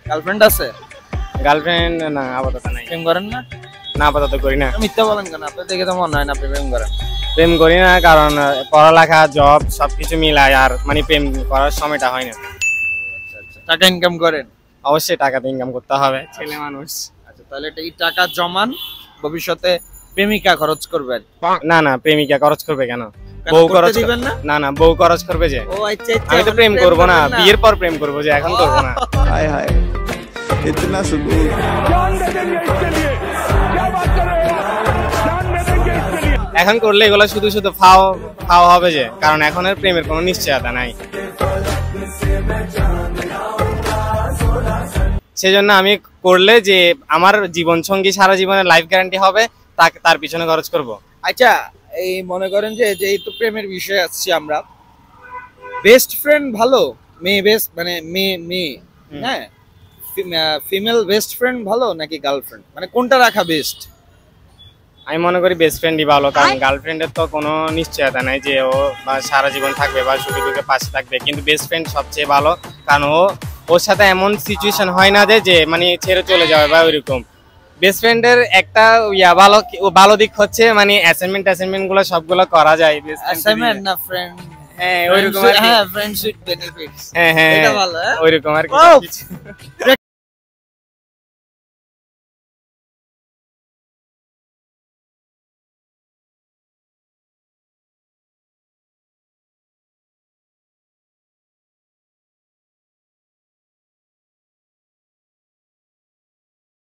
Girlfriend আছে? Girlfriend না, আপাতত নাই। প্রেম করেন না? না, আপাতত করি না। মিথ্যা বলেন কেন? আপনার দেখে তো মনে হয় না আপনি প্রেম করেন। প্রেম করি না কারণ পড়ালেখা, জব সবকিছু মিলায় আর মানে প্রেম করার সময়টা হয় না। টাকা ইনকাম করেন? অবশ্যই টাকা তো ইনকাম করতে হবে, ছেলে মানুষ। আচ্ছা, তাহলে এই টাকা জমান, ভবিষ্যতে প্রেমিকা খরচ করবেন? না না, প্রেমিকা খরচ করবে কেন? কেন বউ করতে খরচ দিবেন না? না না, বউ খরচ করবে যে। ও আচ্ছা আচ্ছা, আমি তো মানে প্রেম করব না, করবেন না? বিয়ের পর প্রেম করব, যে এখন করব না। हाय हाय इतना सुकून এখন করলে এগুলো শুধু শুধু ফাও ফাও হবে যে, কারণ এখন আর প্রেমের কোনো নিশ্চয়তা নাই। সেজন্য আমি করলে যে আমার জীবন সঙ্গী সারা জীবনের লাইফ গ্যারান্টি হবে, তার পিছনে খরচ করব। আচ্ছা, এই মনে করেন যে এই তো প্রেমের বিষয়ে আসছি আমরা, বেস্ট ফ্রেন্ড ভালো, মেয়ে বেস্ট মানে মেয়ে হ্যাঁ, ফিমেল বেস্ট ফ্রেন্ড ভালো নাকি গার্লফ্রেন্ড, মানে কোনটা রাখা বেস্ট? আমি মনে করি বেস্ট ফ্রেন্ডই ভালো, কারণ গার্লফ্রেন্ডের তো কোনো নিশ্চয়তা নাই যে ও বা সারা জীবন থাকবে বা সুখে দুঃখে পাশে থাকবে, কিন্তু বেস্ট ফ্রেন্ড সবচেয়ে ভালো, কারণ ওর সাথে এমন সিচুয়েশন হয় না যে মানে ছেড়ে চলে যাবে বা ওইরকম। বেস্ট ফ্রেন্ডের একটা ভালো দিক হচ্ছে মানে অ্যাসাইনমেন্ট গুলো সবগুলো করা যায় অ্যাসাইনমেন্ট না ফ্রেন্ড? হ্যাঁ ওইরকম, হ্যাঁ, ফ্রেন্ডশিপ বেনিফিটস। হ্যাঁ হ্যাঁ এটা ভালো, হ্যাঁ? ওইরকম আর কি।